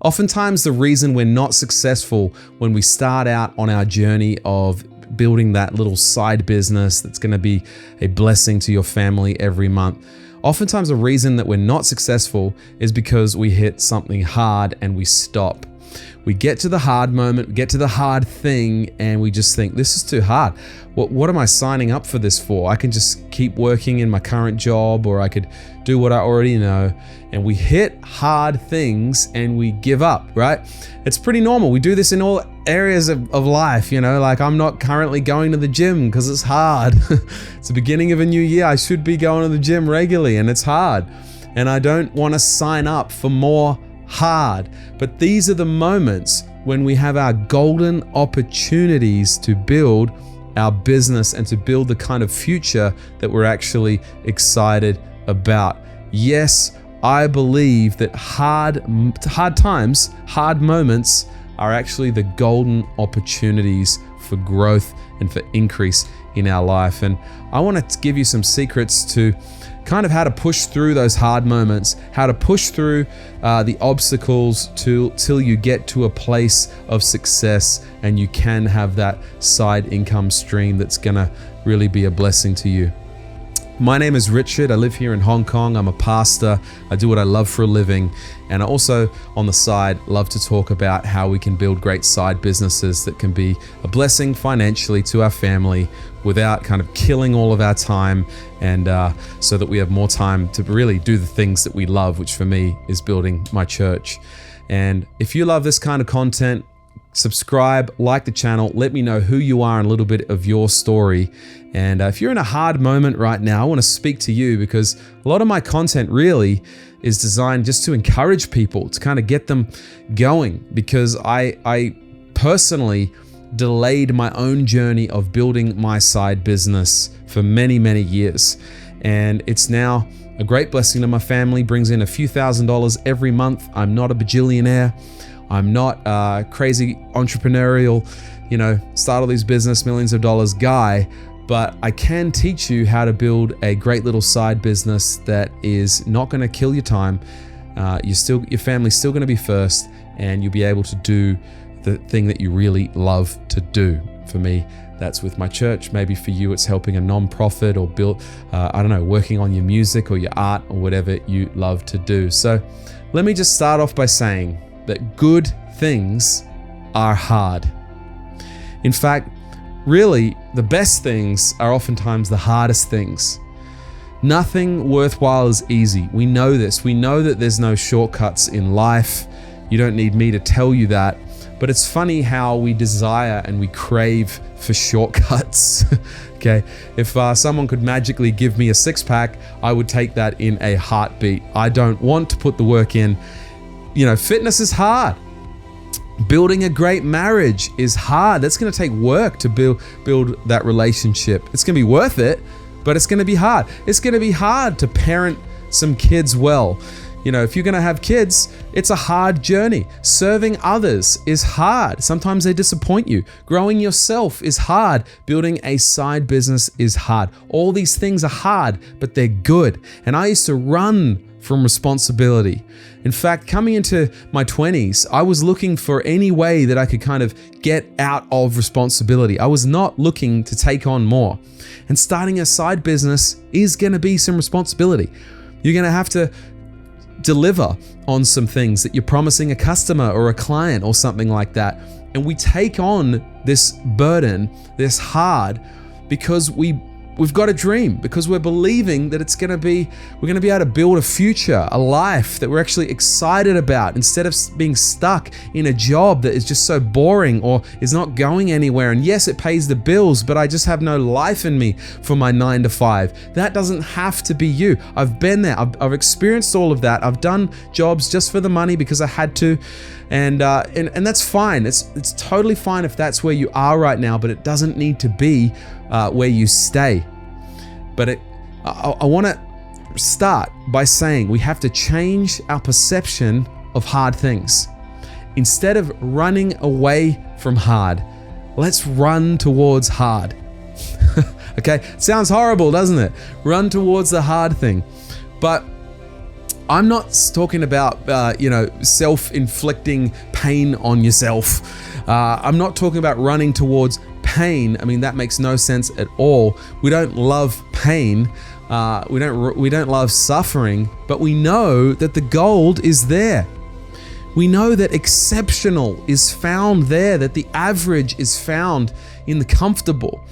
Oftentimes, the reason we're not successful when we start out on our journey of building that little side business that's going to be a blessing to your family every month, oftentimes the reason that we're not successful is because we hit something hard and we stop. We get to the hard moment, we get to the hard thing, and we just think, this is too hard. What am I signing up for this for? I can just keep working in my current job, or I could do what I already know. And we hit hard things and we give up, right? It's pretty normal. We do this in all areas of life, like I'm not currently going to the gym because it's hard. It's the beginning of a new year. I should be going to the gym regularly and it's hard. And I don't want to sign up for more hard. But these are the moments when we have our golden opportunities to build our business and to build the kind of future that we're actually excited about. Yes, I believe that hard times, hard moments are actually the golden opportunities for growth and for increase in our life. And I want to give you some secrets to kind of how to push through those hard moments, how to push through the obstacles till you get to a place of success and you can have that side income stream that's gonna really be a blessing to you. My name is Richard. I live here in Hong Kong. I'm a pastor. I do what I love for a living. And I also, on the side, love to talk about how we can build great side businesses that can be a blessing financially to our family without kind of killing all of our time, and so that we have more time to really do the things that we love, which for me is building my church. And if you love this kind of content, subscribe, like the channel, let me know who you are and a little bit of your story. And if you're in a hard moment right now, I want to speak to you because a lot of my content really is designed just to encourage people, to kind of get them going, because I personally delayed my own journey of building my side business for many, many years. And it's now a great blessing to my family, brings in a few $1,000s every month. I'm not a bajillionaire. I'm not a crazy entrepreneurial, start all these business, millions of dollars guy, but I can teach you how to build a great little side business that is not going to kill your time. Your family's still going to be first, and you'll be able to do the thing that you really love to do. For me, that's with my church. Maybe for you, it's helping a nonprofit or build, working on your music or your art or whatever you love to do. So let me just start off by saying that good things are hard. In fact, really, the best things are oftentimes the hardest things. Nothing worthwhile is easy. We know this. We know that there's no shortcuts in life. You don't need me to tell you that. But it's funny how we desire and we crave for shortcuts. Okay, if someone could magically give me a six-pack, I would take that in a heartbeat. I don't want to put the work in. Fitness is hard. Building a great marriage is hard. That's going to take work to build that relationship. It's going to be worth it, but it's going to be hard. It's going to be hard to parent some kids well. If you're going to have kids, it's a hard journey. Serving others is hard. Sometimes they disappoint you. Growing yourself is hard. Building a side business is hard. All these things are hard, but they're good. And I used to run from responsibility. In fact, coming into my 20s, I was looking for any way that I could kind of get out of responsibility. I was not looking to take on more. And starting a side business is going to be some responsibility. You're going to have to deliver on some things that you're promising a customer or a client or something like that. And we take on this burden, this hard, because we've got a dream, because we're believing that we're going to be able to build a future, a life that we're actually excited about, instead of being stuck in a job that is just so boring or is not going anywhere. And yes, it pays the bills, but I just have no life in me for my 9 to 5. That doesn't have to be you. I've been there. I've experienced all of that. I've done jobs just for the money because I had to. And that's fine. It's totally fine if that's where you are right now, but it doesn't need to be where you stay. But I want to start by saying we have to change our perception of hard things. Instead of running away from hard, let's run towards hard. Okay, sounds horrible, doesn't it? Run towards the hard thing. But I'm not talking about, self-inflicting pain on yourself. I'm not talking about running towards pain. I mean, that makes no sense at all. We don't love pain. We don't love suffering, but we know that the gold is there. We know that exceptional is found there, that the average is found in the comfortable.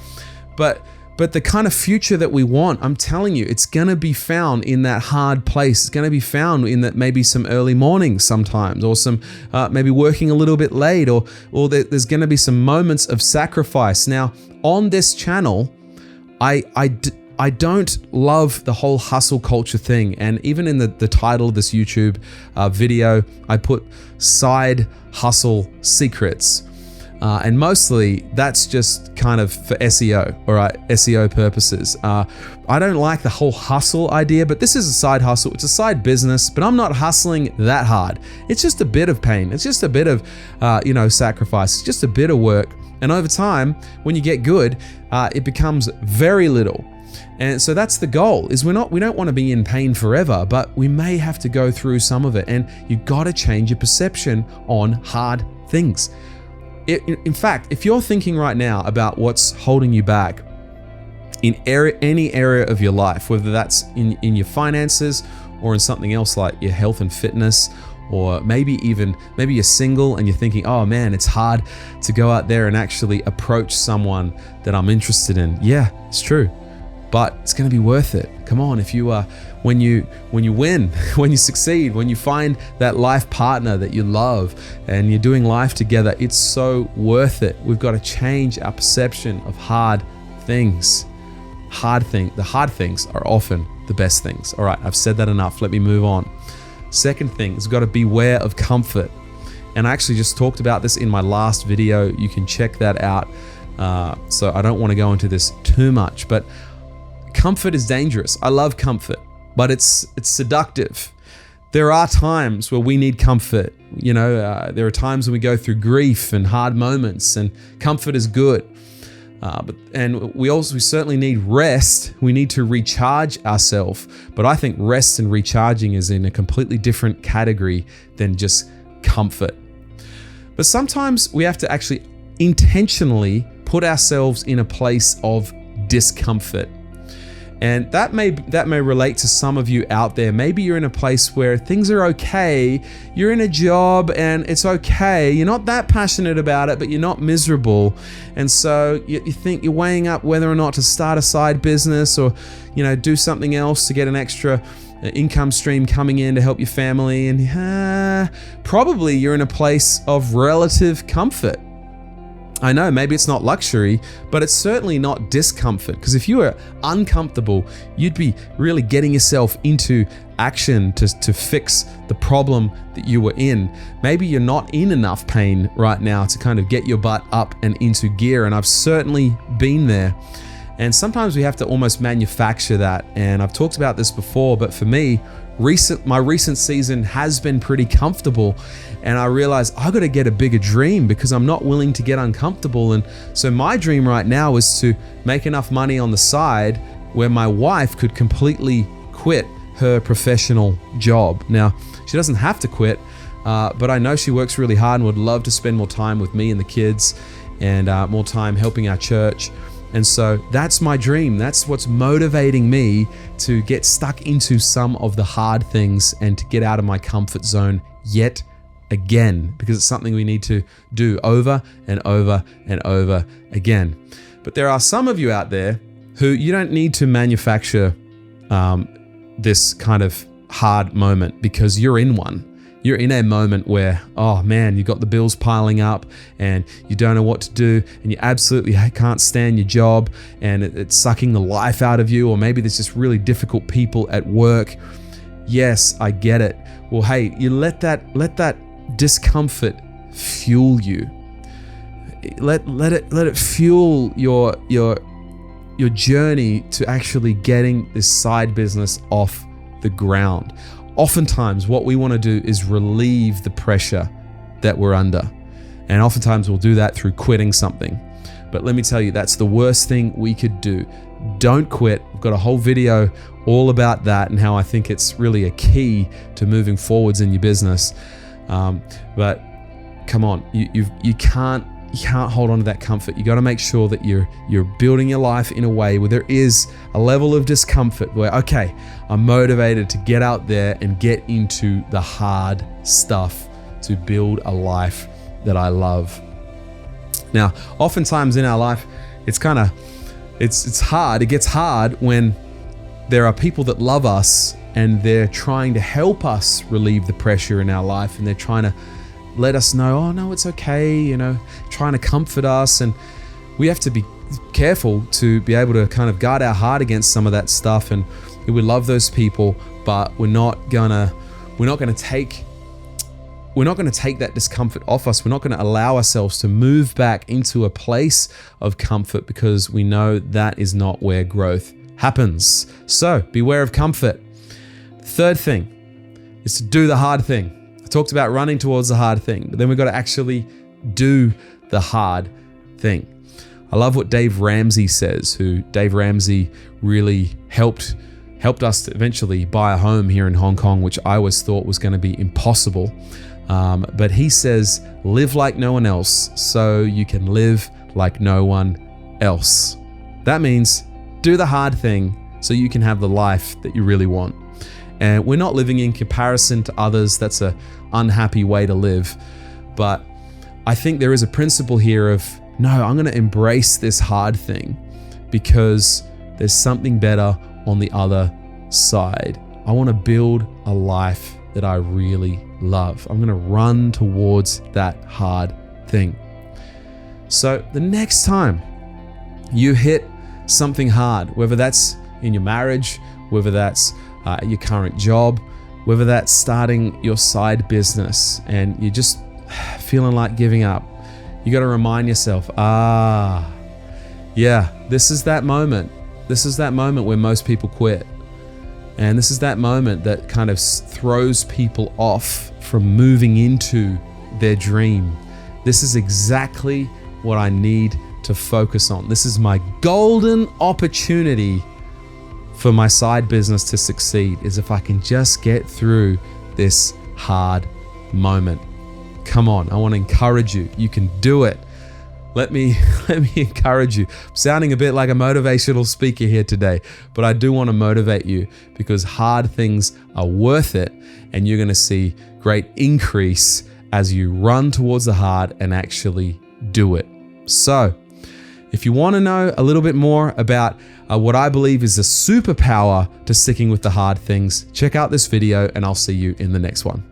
But the kind of future that we want, I'm telling you, it's going to be found in that hard place. It's going to be found in that maybe some early mornings sometimes, or some maybe working a little bit late, or there's going to be some moments of sacrifice. Now, on this channel, I don't love the whole hustle culture thing. And even in the title of this YouTube video, I put side hustle secrets. And mostly that's just kind of for SEO, all right, SEO purposes. I don't like the whole hustle idea, but this is a side hustle. It's a side business, but I'm not hustling that hard. It's just a bit of pain. It's just a bit of, sacrifice. It's just a bit of work. And over time, when you get good, it becomes very little. And so that's the goal, is we don't want to be in pain forever, but we may have to go through some of it. And you got to change your perception on hard things. In fact, if you're thinking right now about what's holding you back in any area of your life, whether that's in your finances or in something else like your health and fitness, or maybe you're single and you're thinking, oh man, it's hard to go out there and actually approach someone that I'm interested in. Yeah, it's true. But it's going to be worth it. Come on, if you when you win, when you succeed, when you find that life partner that you love and you're doing life together, it's so worth it. We've got to change our perception of hard things. The hard things are often the best things. All right, I've said that enough. Let me move on. Second thing is, we've got to beware of comfort. And I actually just talked about this in my last video. You can check that out. So I don't want to go into this too much, but comfort is dangerous. I love comfort, but it's seductive. There are times where we need comfort. There are times when we go through grief and hard moments, and comfort is good. And we certainly need rest. We need to recharge ourselves. But I think rest and recharging is in a completely different category than just comfort. But sometimes we have to actually intentionally put ourselves in a place of discomfort. And that may relate to some of you out there. Maybe you're in a place where things are okay. You're in a job and it's okay. You're not that passionate about it, but you're not miserable. And so you think you're weighing up whether or not to start a side business or, do something else to get an extra income stream coming in to help your family. And probably you're in a place of relative comfort. I know maybe it's not luxury, but it's certainly not discomfort, because if you were uncomfortable, you'd be really getting yourself into action to fix the problem that you were in. Maybe you're not in enough pain right now to kind of get your butt up and into gear, and I've certainly been there. And sometimes we have to almost manufacture that, and I've talked about this before, but for me, my recent season has been pretty comfortable, and I realized I got to get a bigger dream because I'm not willing to get uncomfortable. And so my dream right now is to make enough money on the side where my wife could completely quit her professional job. Now, she doesn't have to quit, but I know she works really hard and would love to spend more time with me and the kids, and more time helping our church. And so that's my dream. That's what's motivating me to get stuck into some of the hard things and to get out of my comfort zone yet again, because it's something we need to do over and over and over again. But there are some of you out there who you don't need to manufacture this kind of hard moment, because you're in one. You're in a moment where, oh man, you've got the bills piling up and you don't know what to do, and you absolutely can't stand your job and it's sucking the life out of you, or maybe there's just really difficult people at work. Yes, I get it. Well, hey, you let that discomfort fuel you. Let it fuel your journey to actually getting this side business off the ground. Oftentimes, what we want to do is relieve the pressure that we're under. And oftentimes we'll do that through quitting something. But let me tell you, that's the worst thing we could do. Don't quit. We've got a whole video all about that and how I think it's really a key to moving forwards in your business. But come on, you can't hold on to that comfort. You got to make sure that you're building your life in a way where there is a level of discomfort where, okay, I'm motivated to get out there and get into the hard stuff to build a life that I love. Now, oftentimes in our life, it's hard. It gets hard when there are people that love us and they're trying to help us relieve the pressure in our life, and they're trying to let us know, oh no, it's okay, trying to comfort us. And we have to be careful to be able to kind of guard our heart against some of that stuff. And we love those people, but we're not gonna take that discomfort off us. We're not gonna allow ourselves to move back into a place of comfort, because we know that is not where growth happens. So beware of comfort. Third thing is to do the hard thing. I talked about running towards the hard thing, but then we've got to actually do the hard thing. I love what Dave Ramsey says, Dave Ramsey really helped us to eventually buy a home here in Hong Kong, which I always thought was going to be impossible. But he says, live like no one else so you can live like no one else. That means do the hard thing so you can have the life that you really want. And we're not living in comparison to others. That's an unhappy way to live. But I think there is a principle here of, no, I'm going to embrace this hard thing because there's something better on the other side. I want to build a life that I really love. I'm going to run towards that hard thing. So the next time you hit something hard, whether that's in your marriage, whether that's your current job, whether that's starting your side business and you're just feeling like giving up, you got to remind yourself, this is that moment. This is that moment where most people quit. And this is that moment that kind of throws people off from moving into their dream. This is exactly what I need to focus on. This is my golden opportunity for my side business to succeed, is if I can just get through this hard moment. Come on, I want to encourage you. You can do it. Let me encourage you. I'm sounding a bit like a motivational speaker here today, but I do want to motivate you because hard things are worth it, and you're going to see great increase as you run towards the hard and actually do it. So, if you want to know a little bit more about what I believe is a superpower to sticking with the hard things, check out this video and I'll see you in the next one.